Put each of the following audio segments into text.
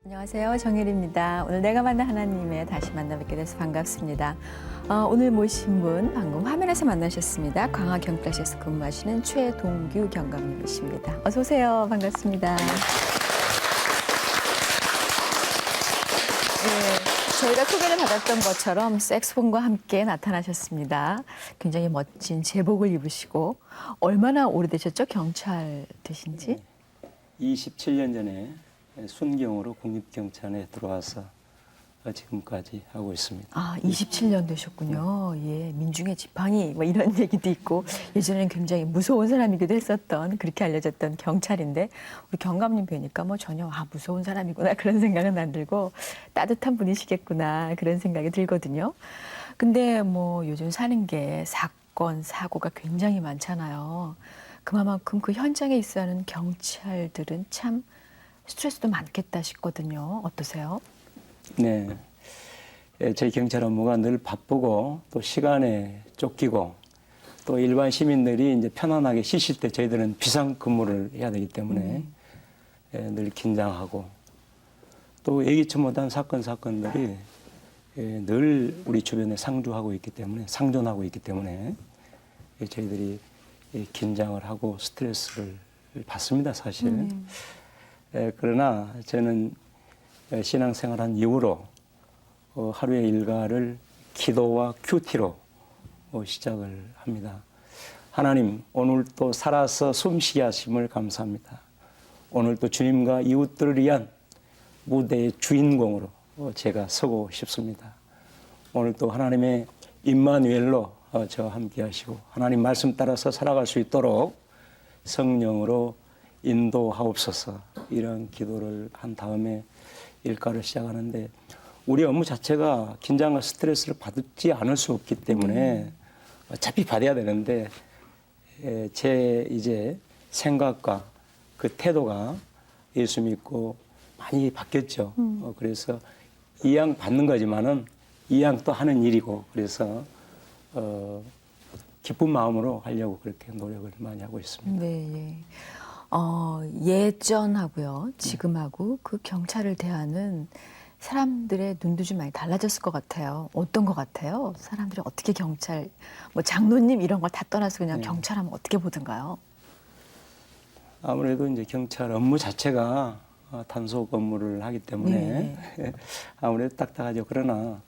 안녕하세요. 정혜리입니다. 오늘 내가 만난 하나님에 다시 만나뵙게 돼서 반갑습니다. 오늘 모신 분 방금 화면에서 만나셨습니다. 광화경찰서에서 근무하시는 최동규 경감님이십니다. 어서 오세요. 반갑습니다. 네, 저희가 소개를 받았던 것처럼 색소폰과 함께 나타나셨습니다. 굉장히 멋진 제복을 입으시고 얼마나 오래되셨죠? 경찰 되신지? 27년 전에 순경으로 국립경찰에 들어와서 지금까지 하고 있습니다. 아, 27년 되셨군요. 예, 민중의 지팡이 뭐 이런 얘기도 있고 예전에는 굉장히 무서운 사람이기도 했었던 그렇게 알려졌던 경찰인데 우리 경감님 뵈니까 뭐 전혀 무서운 사람이구나 그런 생각은 안 들고 따뜻한 분이시겠구나 그런 생각이 들거든요. 근데 뭐 요즘 사는 게 사건, 사고가 굉장히 많잖아요. 그만큼 그 현장에 있어야 하는 경찰들은 참 스트레스도 많겠다 싶거든요. 어떠세요? 네, 저희 경찰 업무가 늘 바쁘고 또 시간에 쫓기고 또 일반 시민들이 이제 편안하게 쉬실 때 저희들은 비상 근무를 해야 되기 때문에 늘 긴장하고 또 예기치 못한 사건들이 늘 우리 주변에 상존하고 있기 때문에 저희들이 긴장을 하고 스트레스를 받습니다, 사실. 그러나 저는 신앙생활한 이후로 하루의 일과를 기도와 큐티로 시작을 합니다. 하나님, 오늘 또 살아서 숨쉬게 하심을 감사합니다. 오늘 또 주님과 이웃들을 위한 무대의 주인공으로 제가 서고 싶습니다. 오늘 또 하나님의 임마누엘로 저와 함께 하시고 하나님 말씀 따라서 살아갈 수 있도록 성령으로 인도하옵소서 이런 기도를 한 다음에 일과를 시작하는데 우리 업무 자체가 긴장과 스트레스를 받지 않을 수 없기 때문에 어차피 받아야 되는데 제 이제 생각과 그 태도가 예수 믿고 많이 바뀌었죠. 그래서 이양 받는 거지만은 이양 또 하는 일이고 그래서 기쁜 마음으로 하려고 그렇게 노력을 많이 하고 있습니다. 네. 예전하고요, 지금하고 그 경찰을 대하는 사람들의 눈도 좀 많이 달라졌을 것 같아요. 어떤 것 같아요? 사람들이 어떻게 경찰, 뭐 장로님 이런 걸 다 떠나서 그냥 경찰하면 어떻게 보던가요? 아무래도 이제 경찰 업무 자체가 단속 업무를 하기 때문에 아무래도 딱딱하죠. 그러나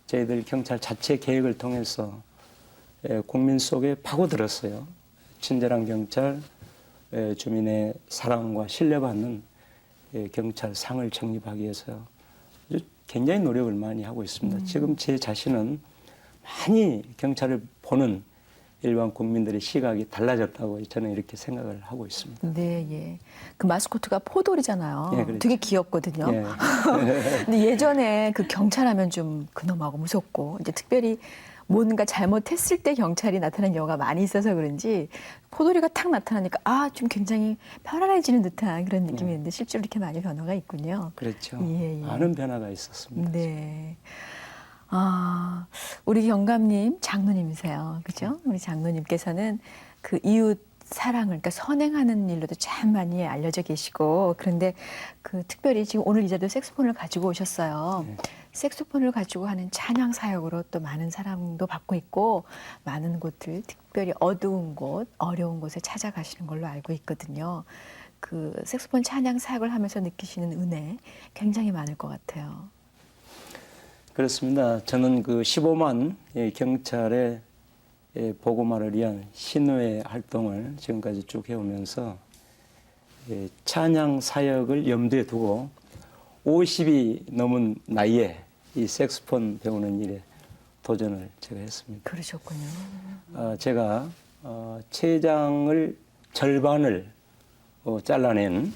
저희들 경찰 자체 계획을 통해서 국민 속에 파고들었어요. 친절한 경찰, 주민의 사랑과 신뢰받는 경찰상을成立하기 위해서 굉장히 노력을 많이 하고 있습니다. 지금 제 자신은 많이 경찰을 보는 일반 국민들의 시각이 달라졌다고 저는 이렇게 생각을 하고 있습니다. 네, 예. 그 마스코트가 포돌이잖아요. 네, 그렇죠. 되게 귀엽거든요. 네. 근데 예전에 그 경찰하면 좀 그놈하고 무섭고 이제 특별히 뭔가 잘못했을 때 경찰이 나타나는 경우가 많이 있어서 그런지 포도리가 탁 나타나니까 좀 굉장히 편안해지는 듯한 그런 느낌이 있는데 실제로 이렇게 많이 변화가 있군요. 그렇죠. 예, 예. 많은 변화가 있었습니다. 네. 우리 경감님 장로님이세요. 그죠? 우리 장로님께서는 그 이웃 사랑을, 그러니까 선행하는 일로도 참 많이 알려져 계시고, 그런데 그 특별히 지금 오늘 이 자리도 색소폰을 가지고 오셨어요. 색소폰을 가지고 하는 찬양 사역으로 또 많은 사랑도 받고 있고, 많은 곳들, 특별히 어두운 곳, 어려운 곳에 찾아가시는 걸로 알고 있거든요. 그 색소폰 찬양 사역을 하면서 느끼시는 은혜 굉장히 많을 것 같아요. 그렇습니다. 저는 그 15만 경찰의 복음화를 위한 신회 활동을 지금까지 쭉 해오면서 찬양 사역을 염두에 두고 50이 넘은 나이에 이 색소폰 배우는 일에 도전을 제가 했습니다. 그러셨군요. 제가 췌장을 절반을 잘라낸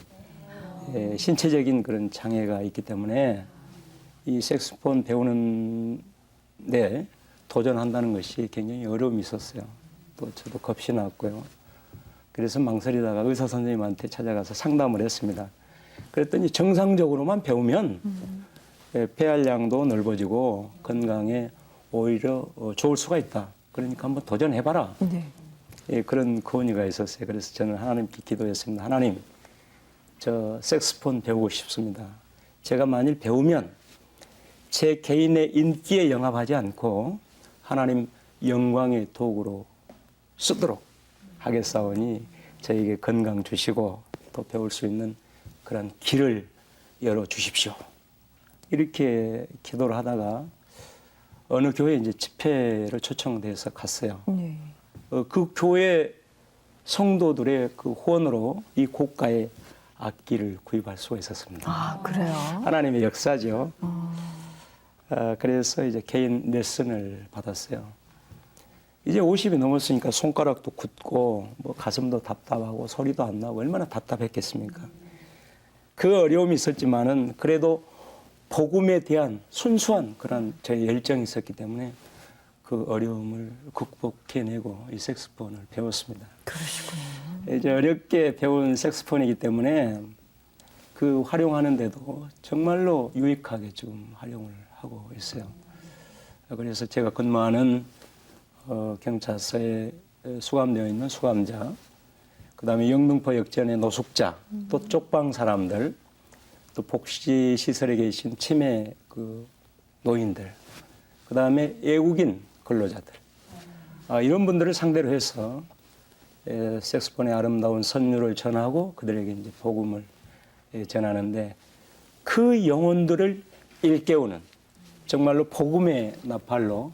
신체적인 그런 장애가 있기 때문에 이 색소폰 배우는데 도전한다는 것이 굉장히 어려움이 있었어요. 또 저도 겁이 났고요. 그래서 망설이다가 의사 선생님한테 찾아가서 상담을 했습니다. 그랬더니 정상적으로만 배우면 폐활량도 넓어지고 건강에 오히려 좋을 수가 있다. 그러니까 한번 도전해봐라. 네. 그런 건의가 있었어요. 그래서 저는 하나님께 기도했습니다. 하나님, 저 색소폰 배우고 싶습니다. 제가 만일 배우면 제 개인의 인기에 영합하지 않고 하나님 영광의 도구로 쓰도록 하겠사오니 저에게 건강 주시고 또 배울 수 있는 그런 길을 열어 주십시오. 이렇게 기도를 하다가 어느 교회에 이제 집회를 초청돼서 갔어요. 네. 그 교회 성도들의 그 후원으로 이 고가의 악기를 구입할 수가 있었습니다. 아, 그래요? 하나님의 역사죠. 그래서 이제 개인 레슨을 받았어요. 이제 50이 넘었으니까 손가락도 굳고 뭐 가슴도 답답하고 소리도 안 나고 얼마나 답답했겠습니까? 그 어려움이 있었지만은 그래도 복음에 대한 순수한 그런 저의 열정이 있었기 때문에 그 어려움을 극복해내고 이 색소폰을 배웠습니다. 그러시군요. 이제 어렵게 배운 색소폰이기 때문에 그 활용하는데도 정말로 유익하게 지금 활용을 하고 있어요. 그래서 제가 근무하는 경찰서에 수감되어 있는 수감자, 그다음에 영등포 역전의 노숙자, 또 쪽방 사람들, 또 복지 시설에 계신 치매 그 노인들, 그다음에 외국인 근로자들, 이런 분들을 상대로 해서 색소폰의 아름다운 선율을 전하고 그들에게 이제 복음을 전하는데 그 영혼들을 일깨우는 정말로 복음의 나팔로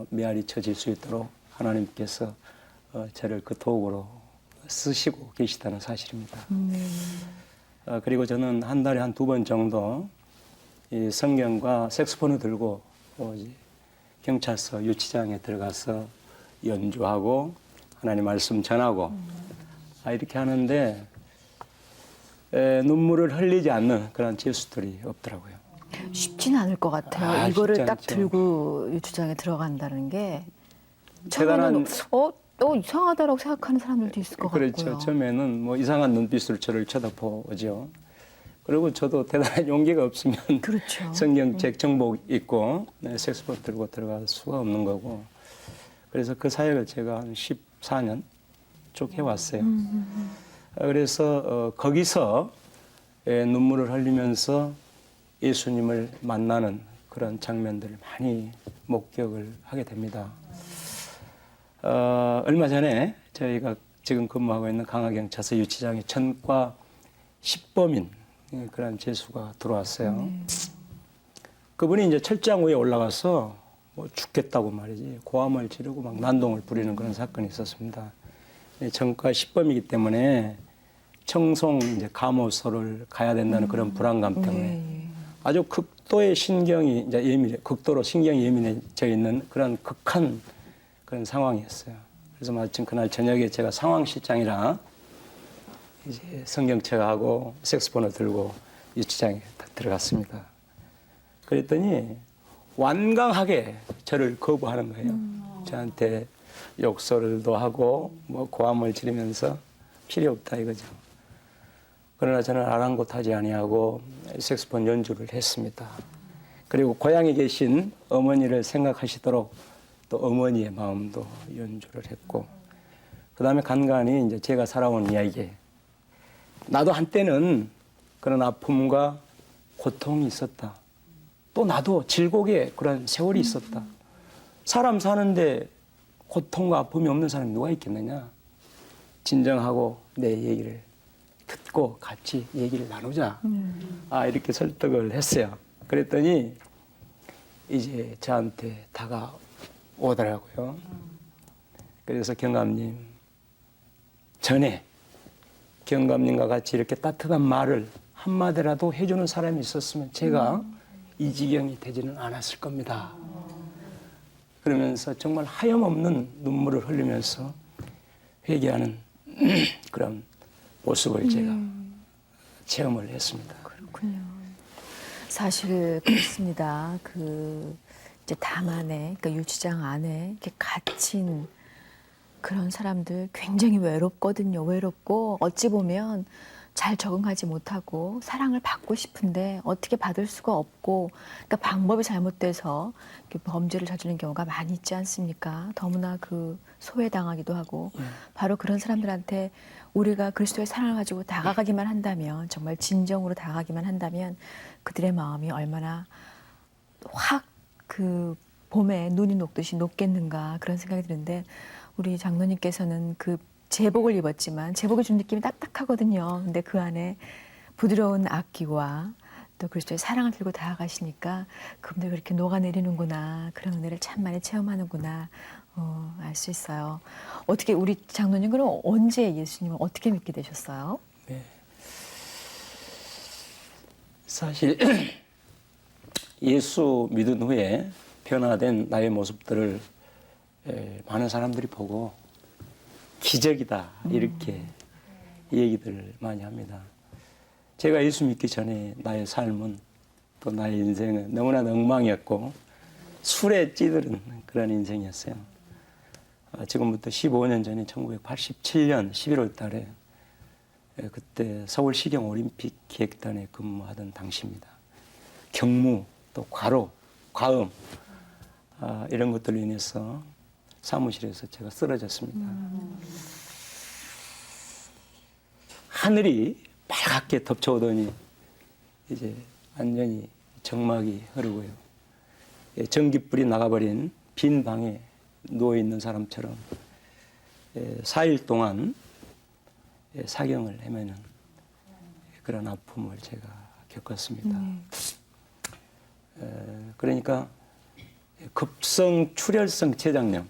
메아리 쳐질 수 있도록 하나님께서 저를 그 도구로 쓰시고 계시다는 사실입니다. 그리고 저는 한 달에 한 2번 정도 이 성경과 색소폰을 들고 이제 경찰서 유치장에 들어가서 연주하고 하나님 말씀 전하고 이렇게 하는데 눈물을 흘리지 않는 그런 제수들이 없더라고요. 쉽지는 않을 것 같아요. 이거를 쉽지 딱 않죠. 들고 유치장에 들어간다는 게 대단한- 처음에는 이상하다라고 생각하는 사람들도 있을 것 그렇죠. 같고요. 처음에는 뭐 이상한 눈빛으로 저를 쳐다보죠. 그리고 저도 대단한 용기가 없으면 그렇죠. 성경책 정복 입고 색소폰 들고 들어갈 수가 없는 거고. 그래서 그 사역을 제가 한 14년 쭉 해왔어요. 그래서 거기서 눈물을 흘리면서 예수님을 만나는 그런 장면들을 많이 목격을 하게 됩니다. 얼마 전에 저희가 지금 근무하고 있는 강화경찰서 유치장에 전과 10범인 그런 재수가 들어왔어요. 그분이 이제 철장 위에 올라가서 뭐 죽겠다고 말이지 고함을 지르고 막 난동을 부리는 그런 사건이 있었습니다. 전과 10범이기 때문에 청송 이제 감호소를 가야 된다는 그런 불안감 때문에 아주 극도의 신경이 이제 극도로 신경이 예민해져 있는 그런 극한 그런 상황이었어요. 그래서 마침 그날 저녁에 제가 상황실장이라 이제 성경책하고 색소폰을 들고 유치장에 들어갔습니다. 그랬더니 완강하게 저를 거부하는 거예요. 저한테 욕설도 하고 뭐 고함을 지르면서 필요 없다 이거죠. 그러나 저는 아랑곳하지 아니하고 색소폰 연주를 했습니다. 그리고 고향에 계신 어머니를 생각하시도록 또 어머니의 마음도 연주를 했고, 그 다음에 간간히 이제 제가 살아온 이야기, 나도 한때는 그런 아픔과 고통이 있었다. 또 나도 질곡의 그런 세월이 있었다. 사람 사는데 고통과 아픔이 없는 사람이 누가 있겠느냐? 진정하고 내 얘기를 듣고 같이 얘기를 나누자. 이렇게 설득을 했어요. 그랬더니 이제 저한테 다가오더라고요. 그래서 경감님, 전에 경감님과 같이 이렇게 따뜻한 말을 한마디라도 해주는 사람이 있었으면 제가 이 지경이 되지는 않았을 겁니다. 그러면서 정말 하염없는 눈물을 흘리면서 회개하는 그런 모습을 제가 체험을 했습니다. 그렇군요. 사실 그렇습니다. 이제 담 안에, 그러니까 유치장 안에 이렇게 갇힌 그런 사람들 굉장히 외롭거든요. 외롭고 어찌 보면 잘 적응하지 못하고 사랑을 받고 싶은데 어떻게 받을 수가 없고, 그러니까 방법이 잘못돼서 이렇게 범죄를 저지르는 경우가 많이 있지 않습니까? 더구나 그 소외당하기도 하고, 바로 그런 사람들한테 우리가 그리스도의 사랑을 가지고 다가가기만 한다면, 정말 진정으로 다가가기만 한다면 그들의 마음이 얼마나 확 그 봄에 눈이 녹듯이 녹겠는가, 그런 생각이 드는데, 우리 장로님께서는 그 제복을 입었지만 제복을 준 느낌이 딱딱하거든요. 근데 그 안에 부드러운 악기와 또 그리스도의 사랑을 들고 다가가시니까 그분들 그렇게 녹아내리는구나, 그런 은혜를 참 많이 체험하는구나, 알 수 있어요. 어떻게 우리 장로님, 그럼 언제 예수님을 어떻게 믿게 되셨어요? 네. 사실 예수 믿은 후에 변화된 나의 모습들을 많은 사람들이 보고 기적이다 이렇게 얘기들을 많이 합니다. 제가 예수 믿기 전에 나의 삶은 또 나의 인생은 너무나 엉망이었고 술에 찌들은 그런 인생이었어요. 지금부터 15년 전인 1987년 11월 달에 그때 서울시경 올림픽 기획단에 근무하던 당시입니다. 경무, 또 과로, 과음 이런 것들로 인해서 사무실에서 제가 쓰러졌습니다. 하늘이 빨갛게 덮쳐오더니 이제 완전히 정막이 흐르고요. 전기불이 나가버린 빈 방에 누워있는 사람처럼 4일 동안 사경을 헤매는 그런 아픔을 제가 겪었습니다. 그러니까 급성 출혈성 췌장염,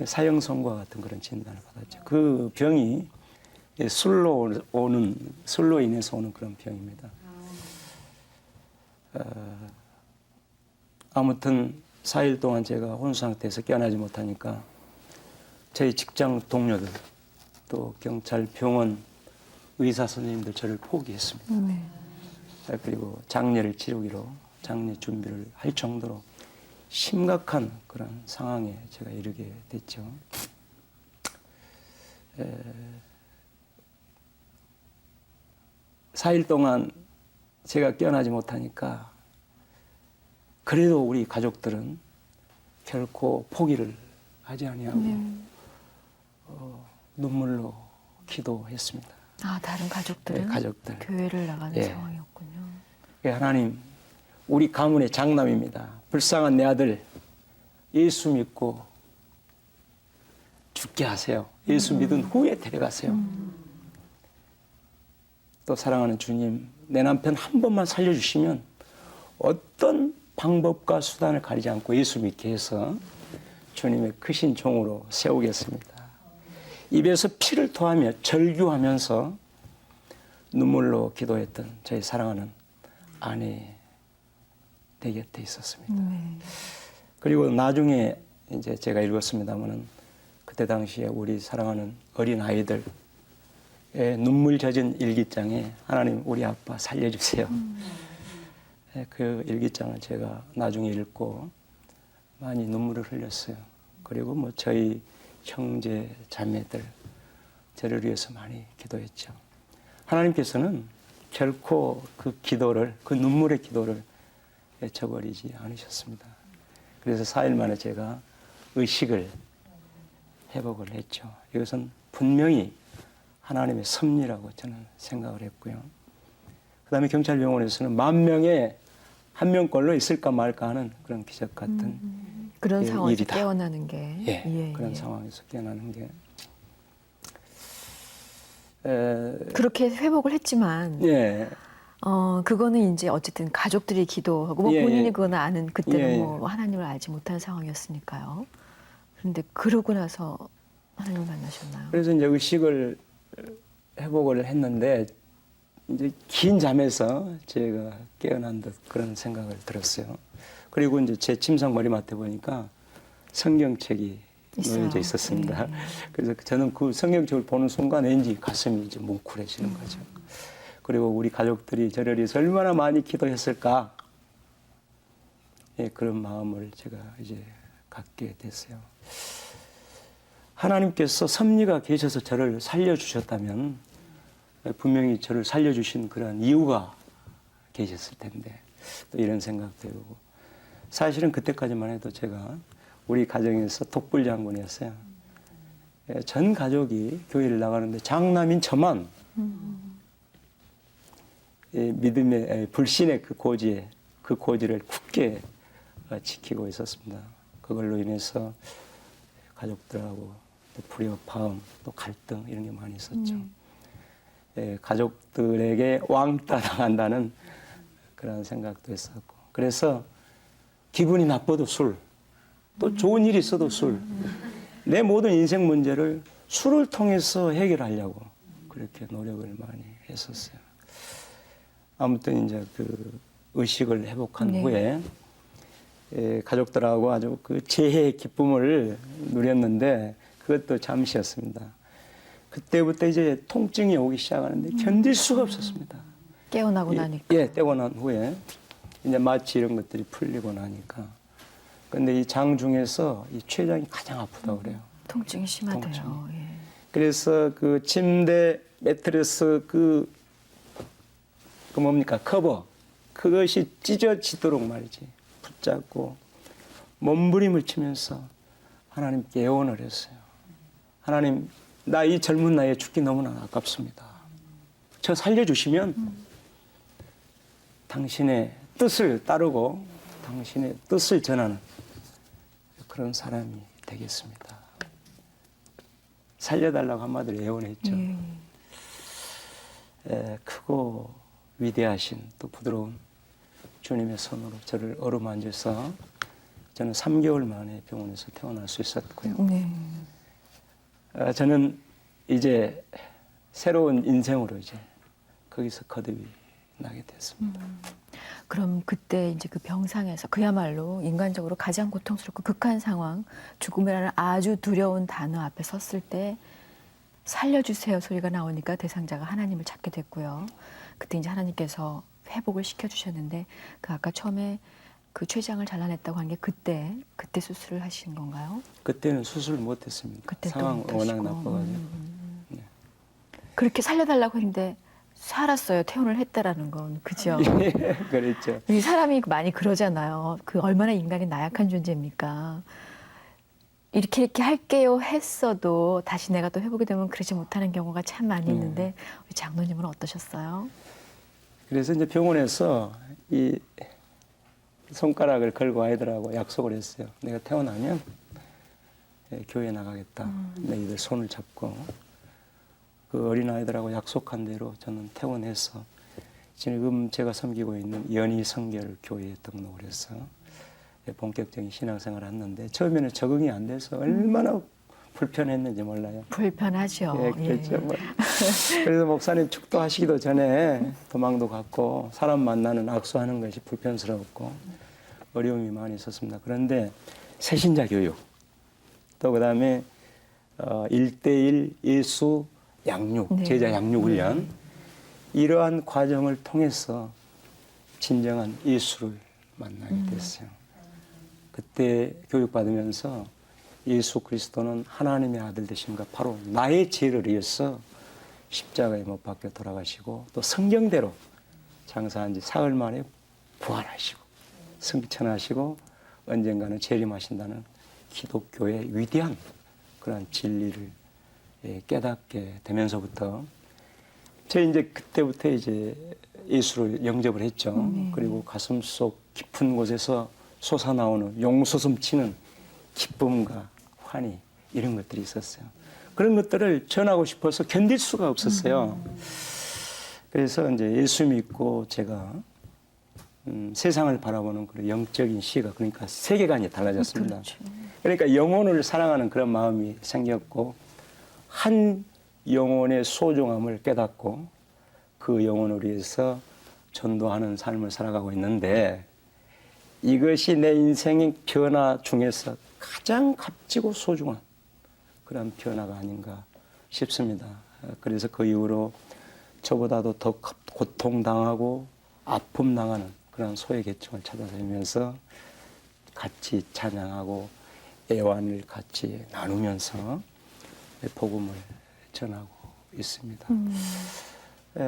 사형선고와 같은 그런 진단을 받았죠. 그 병이 술로 인해서 오는 그런 병입니다. 아무튼 4일 동안 제가 혼수 상태에서 깨어나지 못하니까 저희 직장 동료들, 또 경찰, 병원, 의사 선생님들 저를 포기했습니다. 그리고 장례를 치르기로 장례 준비를 할 정도로 심각한 그런 상황에 제가 이르게 됐죠. 4일 동안 제가 깨어나지 못하니까 그래도 우리 가족들은 결코 포기를 하지 아니하고 눈물로 기도했습니다. 다른 가족들은 가족들. 교회를 나가는 상황이었군요. 하나님, 우리 가문의 장남입니다. 불쌍한 내 아들 예수 믿고 죽게 하세요. 예수 믿은 후에 데려가세요. 또 사랑하는 주님, 내 남편 한 번만 살려주시면 어떤 방법과 수단을 가리지 않고 예수 믿게 해서 주님의 크신 종으로 세우겠습니다. 입에서 피를 토하며 절규하면서 눈물로 기도했던 저희 사랑하는 아내 내 곁에 있었습니다. 그리고 나중에 이제 제가 읽었습니다만은 그때 당시에 우리 사랑하는 어린 아이들 눈물 젖은 일기장에 하나님 우리 아빠 살려주세요. 그 일기장을 제가 나중에 읽고 많이 눈물을 흘렸어요. 그리고 뭐 저희 형제 자매들 저를 위해서 많이 기도했죠. 하나님께서는 결코 그 기도를, 그 눈물의 기도를 저버리지 않으셨습니다. 그래서 4일 만에 제가 의식을 회복을 했죠. 이것은 분명히 하나님의 섭리라고 저는 생각을 했고요. 그 다음에 경찰병원에서는 10,000명에 1명꼴로 있을까 말까 하는 그런 기적 같은 그런 상황에서 일이다. 깨어나는 게. 그런 상황에서 깨어나는 게. 그렇게 회복을 했지만, 그거는 이제 어쨌든 가족들이 기도하고, 뭐 본인이 그거는 아는, 그때는 뭐 하나님을 알지 못하는 상황이었으니까요. 그런데 그러고 나서 하나님을 만나셨나요? 그래서 이제 의식을 회복을 했는데, 이제 긴 잠에서 제가 깨어난 듯 그런 생각을 들었어요. 그리고 이제 제 침상 머리맡에 보니까 성경책이 놓여져 있었습니다. 그래서 저는 그 성경책을 보는 순간 왠지 가슴이 이제 뭉클해지는 거죠. 그리고 우리 가족들이 저를 위해서 얼마나 많이 기도했을까. 그런 마음을 제가 이제 갖게 됐어요. 하나님께서 섭리가 계셔서 저를 살려주셨다면 분명히 저를 살려주신 그런 이유가 계셨을 텐데 또 이런 생각도 들고 사실은 그때까지만 해도 제가 우리 가정에서 독불 장군이었어요. 전 가족이 교회를 나가는데 장남인 저만 믿음의 불신의 그 고지를 굳게 지키고 있었습니다. 그걸로 인해서 가족들하고 또 불협화음, 또 갈등 이런 게 많이 있었죠. 가족들에게 왕따 당한다는 그런 생각도 했었고 그래서 기분이 나빠도 술, 또 좋은 일이 있어도 술, 내 모든 인생 문제를 술을 통해서 해결하려고 그렇게 노력을 많이 했었어요. 아무튼 이제 그 의식을 회복한 네. 후에 가족들하고 아주 그 재해의 기쁨을 누렸는데 그것도 잠시였습니다. 그때부터 이제 통증이 오기 시작하는데 견딜 수가 없었습니다. 깨어나고 나니까. 예, 떼고 난 후에 이제 마취 이런 것들이 풀리고 나니까. 근데 이 장 중에서 이 췌장이 가장 아프다고 그래요. 통증이 심하대요. 통증이. 예. 그래서 그 침대 매트리스 그 뭡니까 커버 그것이 찢어지도록 말이지 붙잡고 몸부림을 치면서 하나님께 애원을 했어요. 하나님, 나 이 젊은 나이에 죽기 너무나 아깝습니다. 저 살려주시면 당신의 뜻을 따르고 당신의 뜻을 전하는 그런 사람이 되겠습니다. 살려달라고 한마디로 애원했죠. 크고 위대하신 또 부드러운 주님의 손으로 저를 어루만져서 저는 3개월 만에 병원에서 태어날 수 있었고요. 저는 이제 새로운 인생으로 이제 거기서 거듭이 나게 됐습니다. 그럼 그때 이제 그 병상에서 그야말로 인간적으로 가장 고통스럽고 극한 상황, 죽음이라는 아주 두려운 단어 앞에 섰을 때 살려주세요 소리가 나오니까 대상자가 하나님을 찾게 됐고요. 그때 이제 하나님께서 회복을 시켜주셨는데 그 아까 처음에 그 췌장을 잘라냈다고 한 게 그때 수술을 하신 건가요? 그때는 수술을 못했습니다. 그때 상황 또 워낙 못하시고. 나빠가지고. 네. 그렇게 살려달라고 했는데 살았어요. 퇴원을 했다라는 건 그죠? 그랬죠. 이 사람이 많이 그러잖아요. 그 얼마나 인간이 나약한 존재입니까? 이렇게 할게요 했어도 다시 내가 또 회복이 되면 그러지 못하는 경우가 참 많이 있는데 우리 장로님은 어떠셨어요? 그래서 이제 병원에서 이 손가락을 걸고 아이들하고 약속을 했어요. 내가 태어나면 교회 나가겠다. 너희들 손을 잡고 그 어린 아이들하고 약속한 대로 저는 퇴원해서 지금 제가 섬기고 있는 연희성결 교회에 등록을 해서 본격적인 신앙생활을 했는데 처음에는 적응이 안 돼서 얼마나 불편했는지 몰라요. 불편하죠. 예, 그렇죠. 뭐. 그래서 목사님 축도하시기도 전에 도망도 갔고 사람 만나는 악수하는 것이 불편스럽고 어려움이 많이 있었습니다. 그런데 새신자 교육 또 그다음에 1:1 예수 양육, 네. 제자 양육 훈련 이러한 과정을 통해서 진정한 예수를 만나게 됐어요. 그때 교육받으면서 예수 그리스도는 하나님의 아들 되심과 바로 나의 죄를 위해서 십자가에 못 박혀 돌아가시고 또 성경대로 장사한 지 사흘 만에 부활하시고 승천하시고 언젠가는 재림하신다는 기독교의 위대한 그런 진리를 깨닫게 되면서부터 제 이제 그때부터 이제 예수를 영접을 했죠. 그리고 가슴 속 깊은 곳에서 솟아나오는 용솟음치는 기쁨과 환희 이런 것들이 있었어요. 그런 것들을 전하고 싶어서 견딜 수가 없었어요. 그래서 이제 예수 믿고 제가 세상을 바라보는 그런 영적인 시각 그러니까 세계관이 달라졌습니다. 그렇죠. 그러니까 영혼을 사랑하는 그런 마음이 생겼고 한 영혼의 소중함을 깨닫고 그 영혼을 위해서 전도하는 삶을 살아가고 있는데 이것이 내 인생의 변화 중에서 가장 값지고 소중한 그런 변화가 아닌가 싶습니다. 그래서 그 이후로 저보다도 더 고통당하고 아픔당하는 그런 소외 계층을 찾아다니면서 같이 찬양하고 애환을 같이 나누면서 복음을 전하고 있습니다.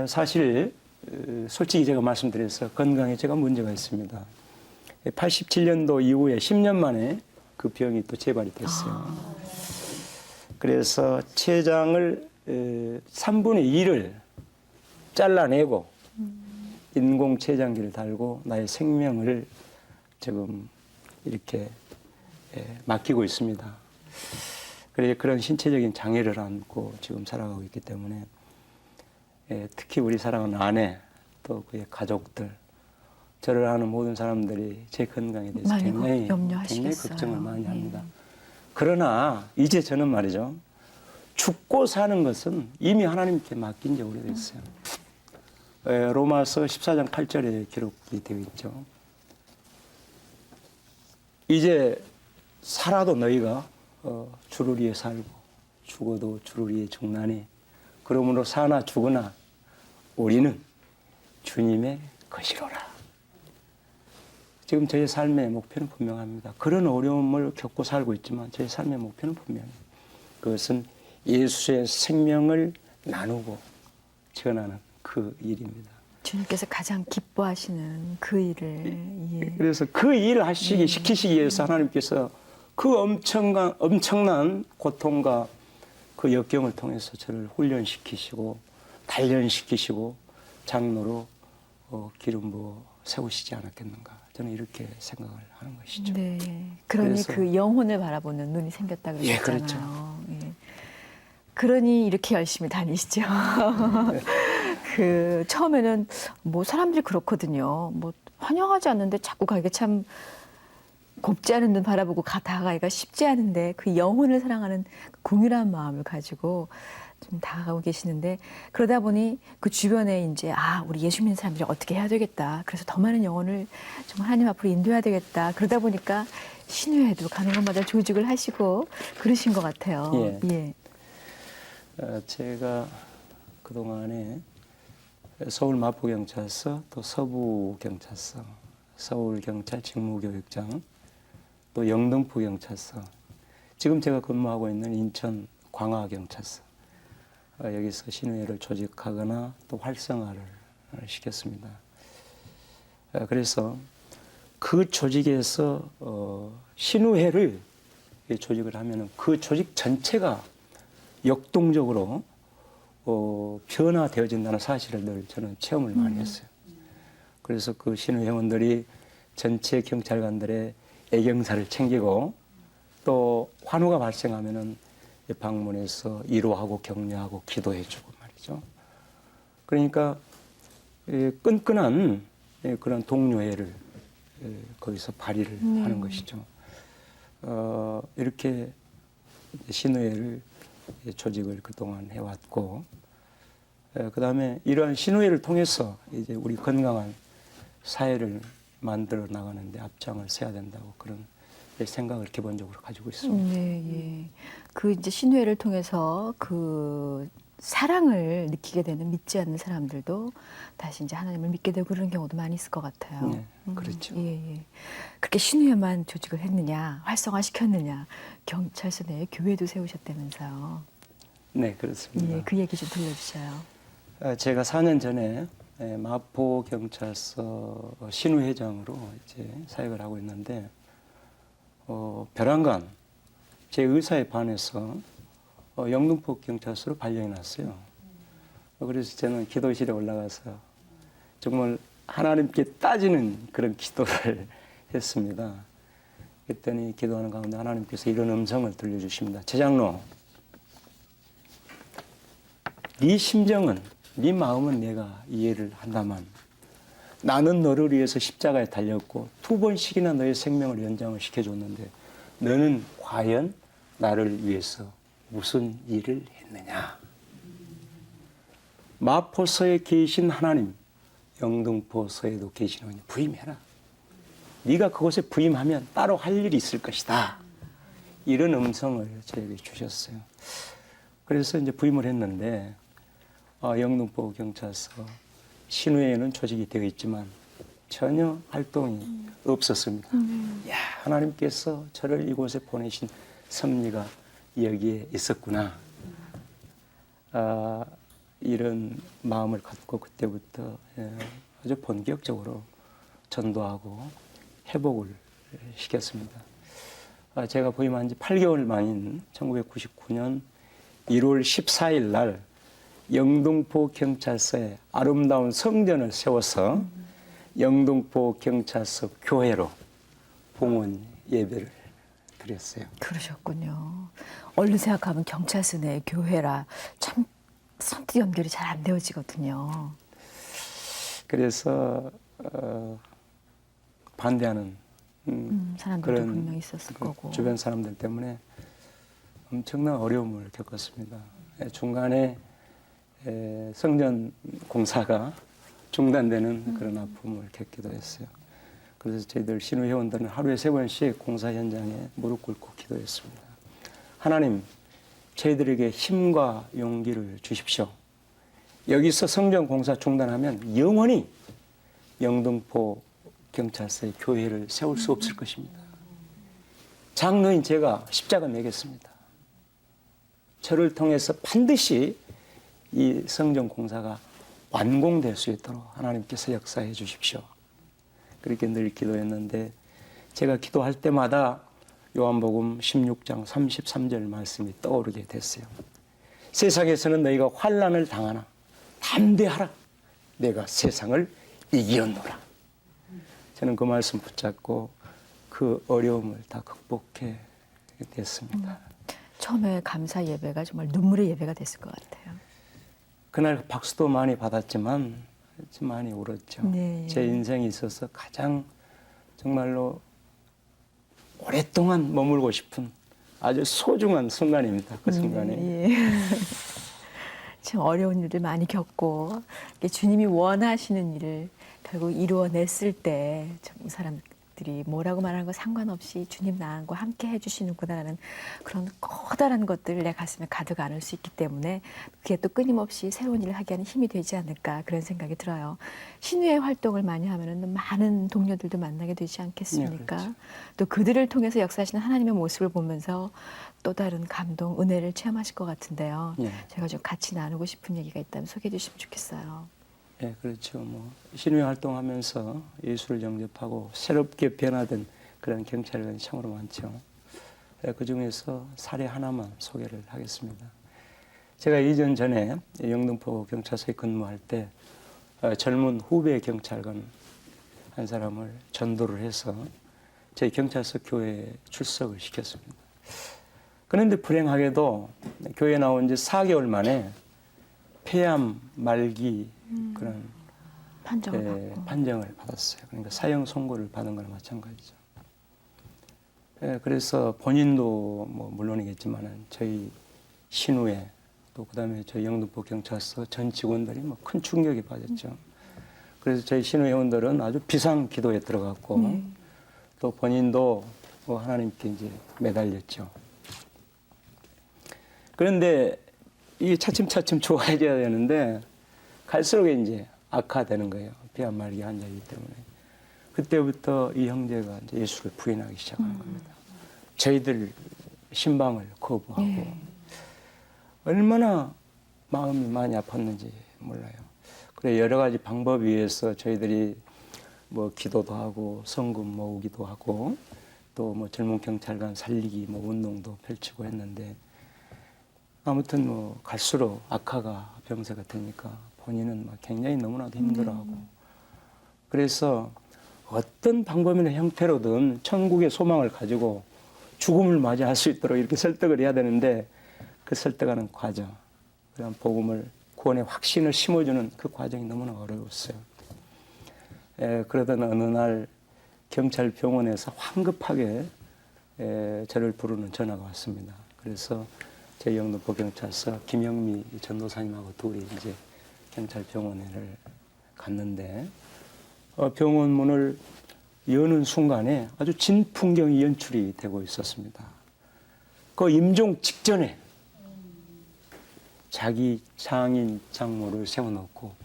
사실 솔직히 제가 말씀드려서 건강에 제가 문제가 있습니다. 87년도 이후에 10년 만에 그 병이 또 재발이 됐어요. 그래서 췌장을 3분의 2를 잘라내고 인공 췌장기를 달고 나의 생명을 지금 이렇게 맡기고 있습니다. 그래서 그런 신체적인 장애를 안고 지금 살아가고 있기 때문에 특히 우리 사랑하는 아내 또 그의 가족들 저를 아는 모든 사람들이 제 건강에 대해서 많이 굉장히 염려하시겠어요. 걱정을 많이 네. 합니다. 그러나 이제 저는 말이죠. 죽고 사는 것은 이미 하나님께 맡긴 지 오래됐어요. 로마서 14장 8절에 기록이 되어 있죠. 이제 살아도 너희가 주를 위해 살고 죽어도 주를 위해 죽나니 그러므로 사나 죽으나 우리는 주님의 것이로라. 지금 저의 삶의 목표는 분명합니다. 그런 어려움을 겪고 살고 있지만 저의 삶의 목표는 분명해요. 그것은 예수의 생명을 나누고 전하는 그 일입니다. 주님께서 가장 기뻐하시는 그 일을 예. 그래서 그 일을 시키시기 위해서 하나님께서 그 엄청난 고통과 그 역경을 통해서 저를 훈련시키시고 단련시키시고 장로로 기름 부어 세우시지 않았겠는가. 저는 이렇게 생각을 하는 것이죠. 네. 그러니 그래서- 그 영혼을 바라보는 눈이 생겼다 예, 그러셨잖아요. 예. 그러니 이렇게 열심히 다니시죠. 그 처음에는 뭐 사람들이 그렇거든요. 뭐 환영하지 않는데 자꾸 가기가 참 곱지 않은 눈 바라보고 다가가기가 쉽지 않은데 그 영혼을 사랑하는 궁일한 마음을 가지고 좀 다가가고 계시는데 그러다 보니 그 주변에 이제 우리 예수 믿는 사람들이 어떻게 해야 되겠다. 그래서 더 많은 영혼을 좀 하나님 앞으로 인도해야 되겠다. 그러다 보니까 신유회도 가는 곳마다 조직을 하시고 그러신 것 같아요. 예. 예. 제가 그동안에 서울 마포경찰서 또 서부경찰서 서울경찰 직무교육장 또 영등포경찰서 지금 제가 근무하고 있는 인천 광화경찰서 여기서 신우회를 조직하거나 또 활성화를 시켰습니다. 그래서 그 조직에서 신우회를 조직을 하면은 그 조직 전체가 역동적으로 변화되어진다는 사실을 늘 저는 체험을 많이 했어요. 그래서 그 신우 회원들이 전체 경찰관들의 애경사를 챙기고 또 환호가 발생하면은 방문해서 위로하고 격려하고 기도해주고 말이죠. 그러니까 끈끈한 그런 동료애를 거기서 발휘를 하는 것이죠. 이렇게 신우회를 조직을 그동안 해왔고, 그 다음에 이러한 신우회를 통해서 이제 우리 건강한 사회를 만들어 나가는데 앞장을 서야 된다고 그런 생각을 기본적으로 가지고 있습니다. 네, 예. 그 이제 신우회를 통해서 그 사랑을 느끼게 되는 믿지 않는 사람들도 다시 이제 하나님을 믿게 되고 그런 경우도 많이 있을 것 같아요. 네, 그렇죠. 예, 예. 그렇게 신우회만 조직을 했느냐, 활성화시켰느냐, 경찰서 내에 교회도 세우셨다면서요. 네, 그렇습니다. 예, 그 얘기 좀 들려주셔요. 제가 4년 전에 마포경찰서 신우회장으로 이제 사역을 하고 있는데, 벼랑간 제 의사에 반해서 영등포 경찰서로 발령이 났어요. 그래서 저는 기도실에 올라가서 정말 하나님께 따지는 그런 기도를 했습니다. 그랬더니 기도하는 가운데 하나님께서 이런 음성을 들려주십니다. 제장로, 네 심정은, 네 마음은 내가 이해를 한다만 나는 너를 위해서 십자가에 달렸고 2번씩이나 너의 생명을 연장을 시켜줬는데 너는 과연 나를 위해서 무슨 일을 했느냐. 마포서에 계신 하나님, 영등포서에도 계시노니 부임해라. 네가 그곳에 부임하면 따로 할 일이 있을 것이다. 이런 음성을 저에게 주셨어요. 그래서 이제 부임을 했는데 영등포 경찰서 신우회에는 조직이 되어 있지만 전혀 활동이 없었습니다. 야, 하나님께서 저를 이곳에 보내신 섭리가 여기에 있었구나. 이런 마음을 갖고 그때부터 아주 본격적으로 전도하고 회복을 시켰습니다. 제가 부임한 지 8개월 만인 1999년 1월 14일 날 영등포 경찰서에 아름다운 성전을 세워서 영등포 경찰서 교회로 봉헌 예배를 드렸어요. 그러셨군요. 얼른 생각하면 경찰서 내 교회라 참 선뜻 연결이 잘 안 되어지거든요. 그래서 반대하는 사람들도 분명히 있었을 거고. 주변 사람들 때문에 엄청난 어려움을 겪었습니다. 중간에 성전 공사가 중단되는 그런 아픔을 겪기도 했어요. 그래서 저희들 신우 회원들은 하루에 3번씩 공사 현장에 무릎 꿇고 기도했습니다. 하나님, 저희들에게 힘과 용기를 주십시오. 여기서 성전 공사 중단하면 영원히 영등포 경찰서의 교회를 세울 수 없을 것입니다. 장로인 제가 십자가 매겠습니다. 저를 통해서 반드시 이 성전 공사가 완공될 수 있도록 하나님께서 역사해 주십시오. 그렇게 늘 기도했는데 제가 기도할 때마다 요한복음 16장 33절 말씀이 떠오르게 됐어요. 세상에서는 너희가 환난을 당하나 담대하라. 내가 세상을 이기었노라. 저는 그 말씀 붙잡고 그 어려움을 다 극복해 됐습니다. 처음에 감사 예배가 정말 눈물의 예배가 됐을 것 같아요. 그날 박수도 많이 받았지만 좀 많이 울었죠. 네. 제 인생에 있어서 가장 정말로 오랫동안 머물고 싶은 아주 소중한 순간입니다. 그 순간에. 예. 참 어려운 일을 많이 겪고 주님이 원하시는 일을 결국 이루어냈을 때 참 사람들이 뭐라고 말하는 거 상관없이 주님 나와 함께 해주시는구나라는 그런 커다란 것들을 내 가슴에 가득 안을 수 있기 때문에 그게 또 끊임없이 새로운 일을 하게 하는 힘이 되지 않을까 그런 생각이 들어요. 신유의 활동을 많이 하면은 많은 동료들도 만나게 되지 않겠습니까? 네, 그렇죠. 또 그들을 통해서 역사하시는 하나님의 모습을 보면서 또 다른 감동, 은혜를 체험하실 것 같은데요. 네. 제가 좀 같이 나누고 싶은 얘기가 있다면 소개해 주시면 좋겠어요. 네, 그렇죠. 신유 활동하면서 예수를 영접하고 새롭게 변화된 그런 경찰관이 참으로 많죠. 그 중에서 사례 하나만 소개를 하겠습니다. 제가 이전 전에 영등포 경찰서에 근무할 때 젊은 후배 경찰관 한 사람을 전도를 해서 저희 경찰서 교회에 출석을 시켰습니다. 그런데 불행하게도 교회에 나온 지 4개월 만에 폐암 말기 그런 판정을 받았어요. 그러니까 사형 선고를 받은 거나 마찬가지죠. 그래서 본인도 물론이겠지만 저희 신우회 또 그다음에 저희 영등포 경찰서 전 직원들이 큰 충격에 빠졌죠. 그래서 저희 신우 회원들은 아주 비상 기도에 들어갔고 또 본인도 하나님께 이제 매달렸죠. 그런데 이게 차츰차츰 좋아져야 되는데 갈수록 이제 악화되는 거예요. 폐암 말기 환자이기 때문에. 그때부터 이 형제가 이제 예수를 부인하기 시작하는 겁니다. 저희들 신방을 거부하고 얼마나 마음이 많이 아팠는지 몰라요. 그래 여러 가지 방법 위해서 저희들이 기도도 하고 성금 모으기도 하고 또 젊은 경찰관 살리기 운동도 펼치고 했는데 아무튼 갈수록 악화가 병세가 되니까 본인은 굉장히 너무나도 힘들어하고 그래서 어떤 방법이나 형태로든 천국의 소망을 가지고 죽음을 맞이할 수 있도록 이렇게 설득을 해야 되는데 그 설득하는 과정, 그런 복음을 구원의 확신을 심어주는 그 과정이 너무나 어려웠어요. 그러던 어느 날 경찰병원에서 황급하게 저를 부르는 전화가 왔습니다. 그래서 저희 영등포 경찰서 김영미 전도사님하고 둘이 이제 경찰병원을 갔는데 병원 문을 여는 순간에 아주 진풍경이 연출이 되고 있었습니다. 그 임종 직전에 자기 장인 장모를 세워놓고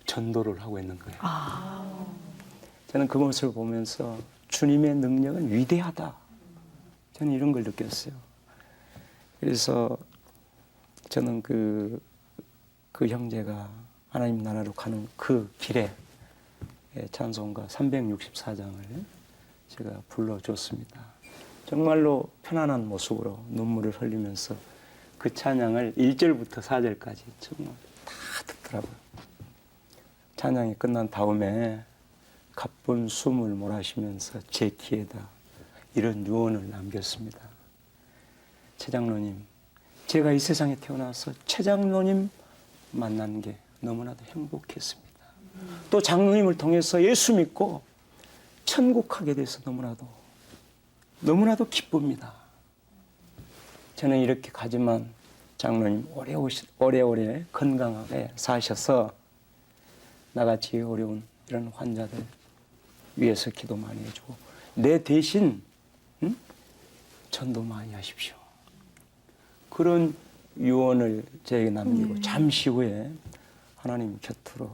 전도를 하고 있는 거예요. 저는 그 모습을 보면서 주님의 능력은 위대하다. 저는 이런 걸 느꼈어요. 그래서 저는 그 그 형제가 하나님 나라로 가는 그 길에 찬송가 364장을 제가 불러줬습니다. 정말로 편안한 모습으로 눈물을 흘리면서 그 찬양을 1절부터 4절까지 정말 다 듣더라고요. 찬양이 끝난 다음에 가쁜 숨을 몰아쉬면서 제 귀에다 이런 유언을 남겼습니다. 최 장로님, 제가 이 세상에 태어나서 최 장로님 만난 게 너무나도 행복했습니다. 또 장로님을 통해서 예수 믿고 천국 가게 돼서 너무나도 기쁩니다. 저는 이렇게 가지만 장로님 오래오래 건강하게 사셔서 나같이 어려운 이런 환자들 위해서 기도 많이 해주고 내 대신 전도 많이 하십시오. 그런 유언을 저에게 남기고 잠시 후에 하나님 곁으로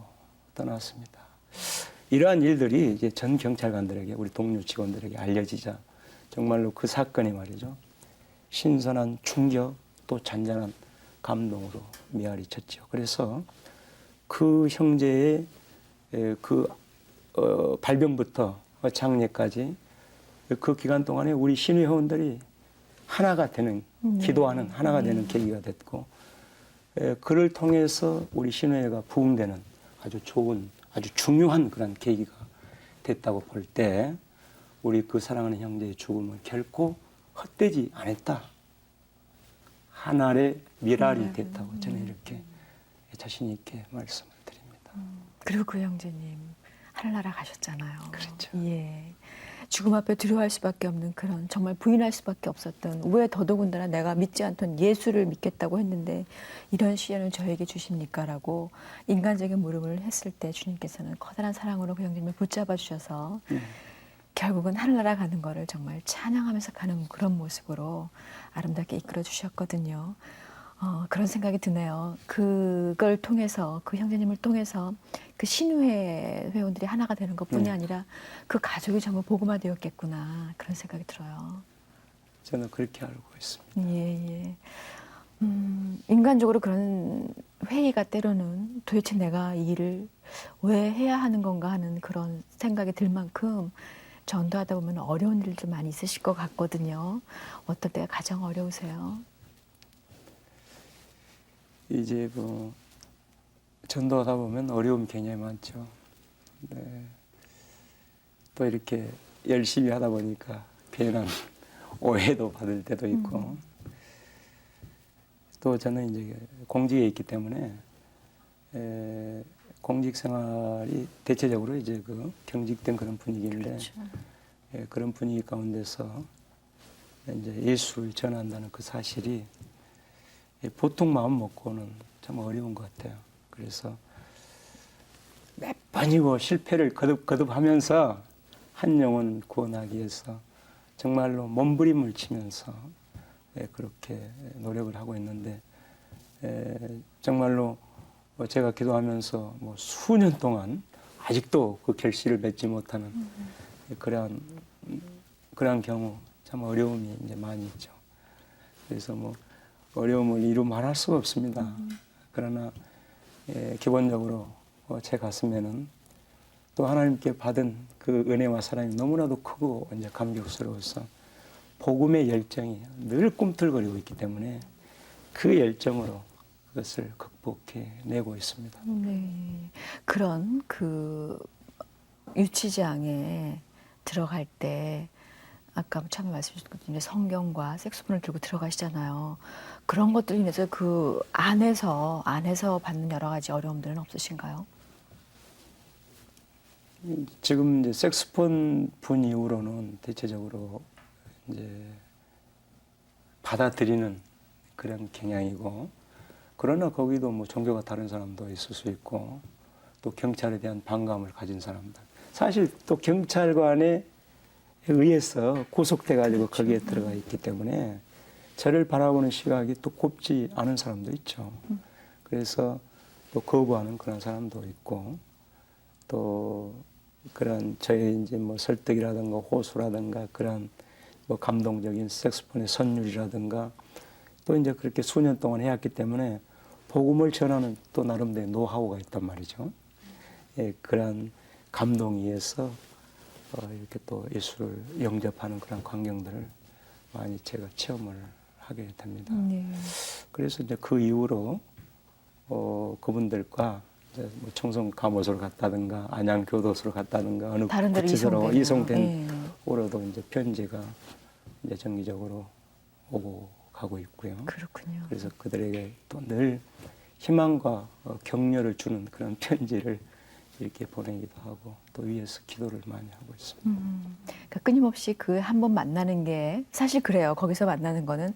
떠났습니다. 이러한 일들이 이제 전 경찰관들에게 우리 동료 직원들에게 알려지자 정말로 그 사건이 말이죠. 신선한 충격 또 잔잔한 감동으로 메아리 쳤죠. 그래서 그 형제의 발병부터 장례까지 그 기간 동안에 우리 신의 회원들이 하나가 되는 기도하는 하나가 되는 계기가 됐고 그를 통해서 우리 신회가 부흥되는 아주 좋은 아주 중요한 그런 계기가 됐다고 볼 때 우리 그 사랑하는 형제의 죽음을 결코 헛되지 않았다. 하늘의 미랄이 됐다고 저는 이렇게 자신 있게 말씀을 드립니다. 그리고 그 형제님 하늘나라 가셨잖아요. 그렇죠. 예. 죽음 앞에 두려워할 수밖에 없는 그런 정말 부인할 수밖에 없었던 왜 더더군다나 내가 믿지 않던 예수를 믿겠다고 했는데 이런 시련을 저에게 주십니까라고 인간적인 물음을 했을 때 주님께서는 커다란 사랑으로 그 형제님을 붙잡아 주셔서 결국은 하늘나라 가는 거를 정말 찬양하면서 가는 그런 모습으로 아름답게 이끌어 주셨거든요. 그런 생각이 드네요. 그걸 통해서 그 형제님을 통해서 그 신회 회원들이 하나가 되는 것뿐이 아니라 그 가족이 정말 복음화 되었겠구나 그런 생각이 들어요. 저는 그렇게 알고 있습니다. 예. 인간적으로 그런 회의가 때로는 도대체 내가 이 일을 왜 해야 하는 건가 하는 그런 생각이 들 만큼 전도하다 보면 어려운 일도 많이 있으실 것 같거든요. 어떨 때가 가장 어려우세요? 이제 뭐 전도하다 보면 어려움이 굉장히 많죠. 네. 또 이렇게 열심히 하다 보니까 괜한 오해도 받을 때도 있고 또 저는 이제 공직에 있기 때문에 공직 생활이 대체적으로 이제 그 경직된 그런 분위기인데 그렇죠. 그런 분위기 가운데서 이제 예수를 전한다는 그 사실이 보통 마음 먹고는 참 어려운 것 같아요. 그래서 몇 번이고 실패를 거듭하면서 한 영혼 구원하기 위해서 정말로 몸부림을 치면서 그렇게 노력을 하고 있는데 정말로 제가 기도하면서 뭐 수년 동안 아직도 그 결실을 맺지 못하는 그러한 경우 참 어려움이 이제 많이 있죠. 그래서 뭐 어려움을 이루 말할 수가 없습니다. 그러나 기본적으로 제 가슴에는 또 하나님께 받은 그 은혜와 사랑이 너무나도 크고 이제 감격스러워서 복음의 열정이 늘 꿈틀거리고 있기 때문에 그 열정으로 그것을 극복해내고 있습니다. 네. 그런 그 유치장에 들어갈 때 아까 처음에 말씀 주셨거든요. 성경과 색소폰을 들고 들어가시잖아요. 그런 것들로 인해서 그 안에서 받는 여러 가지 어려움들은 없으신가요? 지금 이제 색소폰 분 이후로는 대체적으로 이제 받아들이는 그런 경향이고, 그러나 거기도 뭐 종교가 다른 사람도 있을 수 있고, 또 경찰에 대한 반감을 가진 사람들. 사실 또 경찰관에 의해서 구속돼 가지고 거기에 들어가 있기 때문에 저를 바라보는 시각이 또 곱지 않은 사람도 있죠. 그래서 또 거부하는 그런 사람도 있고, 또 그런 저의 이제 뭐 설득이라든가 호소라든가 그런 뭐 감동적인 색소폰의 선율이라든가 또 이제 그렇게 수년 동안 해왔기 때문에 복음을 전하는 또 나름대로 노하우가 있단 말이죠. 예, 그러한 감동에 의해서 이렇게 또 예수를 영접하는 그런 광경들을 많이 제가 체험을 하게 됩니다. 네. 그래서 이제 그 이후로 그분들과 이제 뭐 청송 감호소를 갔다든가 안양 교도소를 갔다든가 어느 다른 데로 구치소로 이송된 예. 후로도 이제 편지가 이제 정기적으로 오고 가고 있고요. 그렇군요. 그래서 그들에게 또 늘 희망과 격려를 주는 그런 편지를 이렇게 보내기도 하고 또 위에서 기도를 많이 하고 있습니다. 그러니까 끊임없이 그 한 번 만나는 게 사실 그래요. 거기서 만나는 거는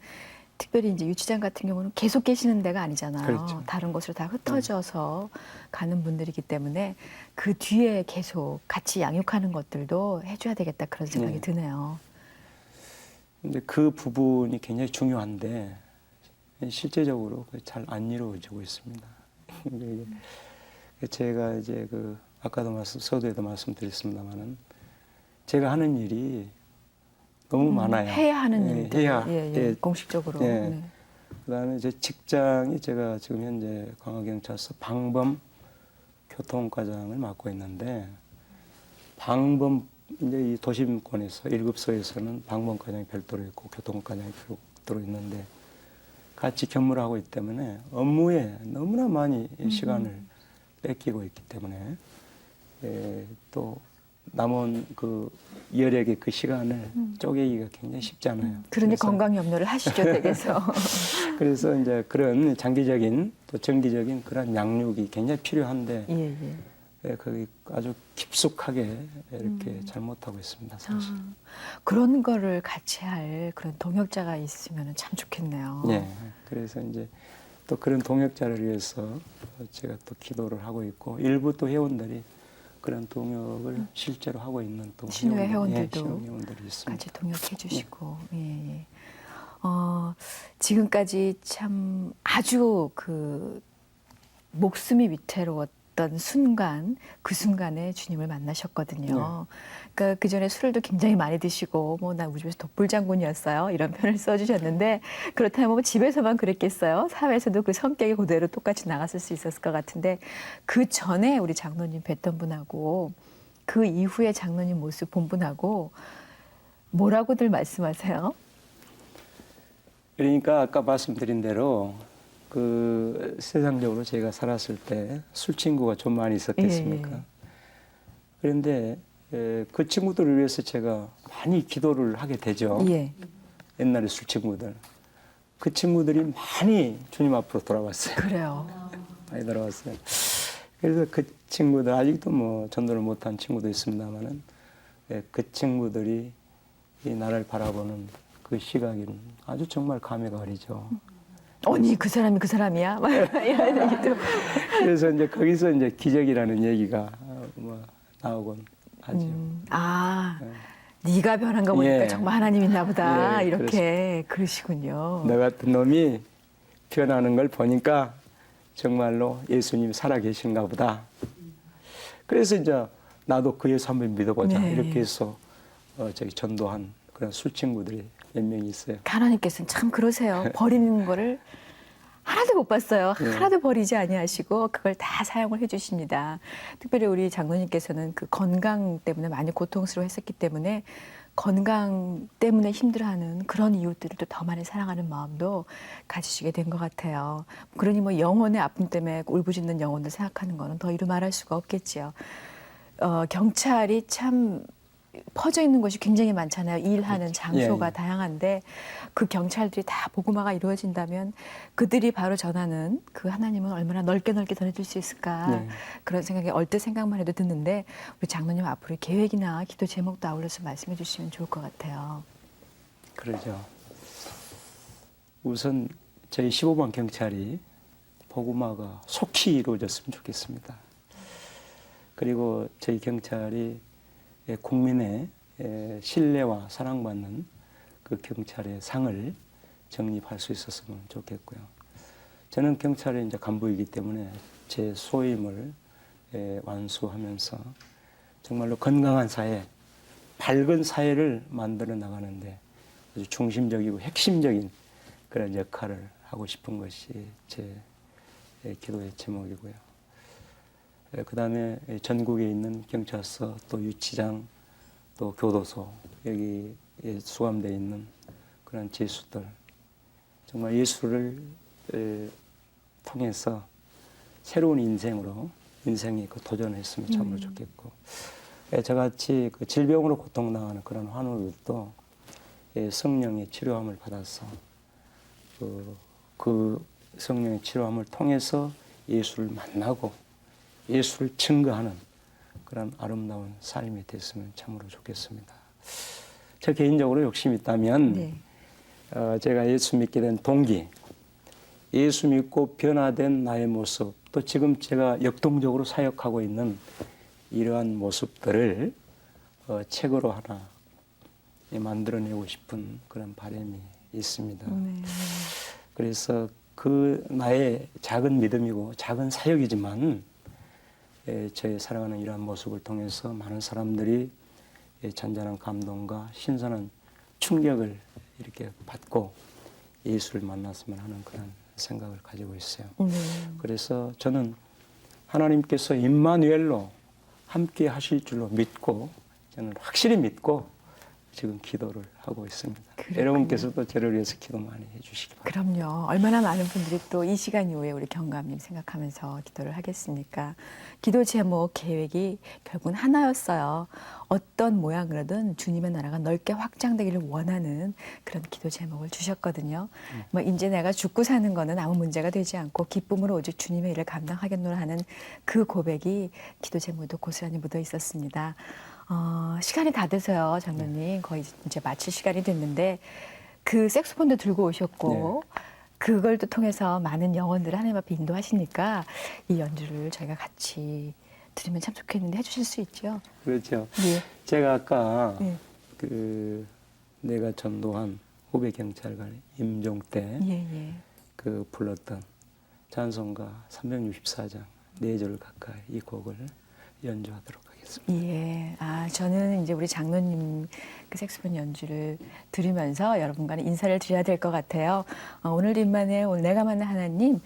특별히 이제 유치장 같은 경우는 계속 계시는 데가 아니잖아요. 그렇죠. 다른 곳으로 다 흩어져서 가는 분들이기 때문에 그 뒤에 계속 같이 양육하는 것들도 해줘야 되겠다 그런 생각이 네. 드네요. 근데 그 부분이 굉장히 중요한데 실제적으로 잘 안 이루어지고 있습니다. 제가 이제 아까도 서두에도 말씀드렸습니다만은 제가 하는 일이 너무 많아요. 해야 하는 예, 일들. 해야. 예, 예. 공식적으로. 예. 네. 그다음에 제 직장이 제가 지금 현재 광화경찰서 방범 교통과장을 맡고 있는데 방범 이제 이 도심권에서 1급소에서는 방범과장이 별도로 있고 교통과장이 별도로 있는데 같이 근무를 하고 있기 때문에 업무에 너무나 많이 시간을 뺏기고 있기 때문에 또 남은 그 여력의 그 시간을 쪼개기가 굉장히 쉽지 않아요. 그러니 그래서 건강 염려를 하시죠, 댁에서. 그래서 이제 그런 장기적인 또 정기적인 그런 양육이 굉장히 필요한데 예, 예. 거기 아주 깊숙하게 이렇게 잘못하고 있습니다. 사실. 그런 거를 같이 할 그런 동역자가 있으면 참 좋겠네요. 예. 그래서 이제 또 그런 동역자를 위해서 제가 또 기도를 하고 있고 일부 또 회원들이 그런 동역을 실제로 하고 있는 또 신우회 회원들도 신우회 회원들이 있습니다. 같이 동역해 주시고. 예, 예. 지금까지 참 아주 그 목숨이 위태로웠던 순간, 그 순간에 주님을 만나셨거든요. 그러니까 그 전에 술도 굉장히 많이 드시고, 뭐, 나 우리 집에서 독불장군이었어요. 이런 표현을 써주셨는데, 그렇다면 뭐 집에서만 그랬겠어요? 사회에서도 그 성격이 그대로 똑같이 나갔을 수 있었을 것 같은데, 그 전에 우리 장로님 뵀던 분하고, 그 이후에 장로님 모습 본 분하고, 뭐라고들 말씀하세요? 그러니까 아까 말씀드린 대로 그 세상적으로 제가 살았을 때 술 친구가 좀 많이 있었겠습니까? 예. 그런데 그 친구들을 위해서 제가 많이 기도를 하게 되죠. 예. 옛날에 술 친구들. 그 친구들이 많이 주님 앞으로 돌아왔어요. 그래요. 많이 돌아왔어요. 그래서 그 친구들 아직도 뭐 전도를 못한 친구도 있습니다만은 그 친구들이 이 나를 바라보는 그 시각은 아주 정말 감회가 어리죠. 언니 그 사람이 그 사람이야? 막 이런 얘기도. 그래서 이제 거기서 이제 기적이라는 얘기가 뭐 나오곤 하죠. 네가 변한 거 보니까 예. 정말 하나님 있나 보다. 예, 이렇게 그러시군요. 너 같은 놈이 변하는 걸 보니까 정말로 예수님이 살아계신가 보다. 그래서 이제 나도 그 예수 한번 믿어보자. 네. 이렇게 해서 저기 전도한 그런 술 친구들이 몇 명이 있어요. 하나님께서는 참 그러세요. 버리는 거를 하나도 못 봤어요. 예. 하나도 버리지 아니하시고 그걸 다 사용을 해주십니다. 특별히 우리 장로님께서는 그 건강 때문에 많이 고통스러워했었기 때문에 건강 때문에 힘들어하는 그런 이웃들을 또 더 많이 사랑하는 마음도 가지시게 된 것 같아요. 그러니 뭐 영혼의 아픔 때문에 울부짖는 영혼들 생각하는 거는 더 이루 말할 수가 없겠지요. 경찰이 참 퍼져 있는 곳이 굉장히 많잖아요. 일하는 장소가 예, 예. 다양한데 그 경찰들이 다 복음화가 이루어진다면 그들이 바로 전하는 그 하나님은 얼마나 넓게 전해줄 수 있을까 네. 그런 생각에 얼뜻 생각만 해도 듣는데 우리 장로님 앞으로 계획이나 기도 제목도 아울러서 말씀해 주시면 좋을 것 같아요. 그러죠. 우선 저희 15번 경찰이 복음화가 속히 이루어졌으면 좋겠습니다. 그리고 저희 경찰이 국민의 신뢰와 사랑받는 그 경찰의 상을 정립할 수 있었으면 좋겠고요. 저는 경찰의 이제 간부이기 때문에 제 소임을 완수하면서 정말로 건강한 사회, 밝은 사회를 만들어 나가는데 아주 중심적이고 핵심적인 그런 역할을 하고 싶은 것이 제 기도의 제목이고요. 그다음에 전국에 있는 경찰서, 또 유치장, 또 교도소, 여기에 수감되어 있는 그런 죄수들, 정말 예수를 통해서 새로운 인생에 그 도전했으면 참으로 좋겠고, 저같이 그 질병으로 고통당하는 그런 환우들도 성령의 치료함을 받아서 그 성령의 치료함을 통해서 예수를 만나고 예수를 증거하는 그런 아름다운 삶이 됐으면 참으로 좋겠습니다. 저 개인적으로 욕심이 있다면 네. 제가 예수 믿게 된 동기, 예수 믿고 변화된 나의 모습, 또 지금 제가 역동적으로 사역하고 있는 이러한 모습들을 책으로 하나 만들어내고 싶은 그런 바람이 있습니다. 네. 그래서 그 나의 작은 믿음이고 작은 사역이지만 저의 살아가는 이러한 모습을 통해서 많은 사람들이 잔잔한 감동과 신선한 충격을 이렇게 받고 예수를 만났으면 하는 그런 생각을 가지고 있어요. 그래서 저는 하나님께서 임마누엘로 함께 하실 줄로 믿고, 저는 확실히 믿고 지금 기도를 하고 있습니다. 그렇군요. 여러분께서도 저를 위해서 기도 많이 해주시기 바랍니다. 그럼요. 얼마나 많은 분들이 또 이 시간 이후에 우리 경감님 생각하면서 기도를 하겠습니까? 기도 제목 계획이 결국은 하나였어요. 어떤 모양으로든 주님의 나라가 넓게 확장되기를 원하는 그런 기도 제목을 주셨거든요. 뭐 이제 내가 죽고 사는 거는 아무 문제가 되지 않고 기쁨으로 오직 주님의 일을 감당하겠노라 하는 그 고백이 기도 제목에도 고스란히 묻어 있었습니다. 시간이 다 돼서요, 장로님. 거의 이제 마칠 시간이 됐는데 그 색소폰도 들고 오셨고 그걸 또 통해서 많은 영혼들을 하나님 앞에 인도하시니까 이 연주를 저희가 같이 들으면 참 좋겠는데 해주실 수 있죠? 그렇죠. 예. 제가 아까 예. 내가 전도한 후배 경찰관 임종 때 예. 그 불렀던 찬송가 364장 4절 가까이 이 곡을 연주하도록 하겠습니다. 예. 저는 이제 우리 장로님 그 색소폰 연주를 들으면서 여러분과는 인사를 드려야 될 것 같아요. 오늘도 임만의 오늘 내가 만난 하나님,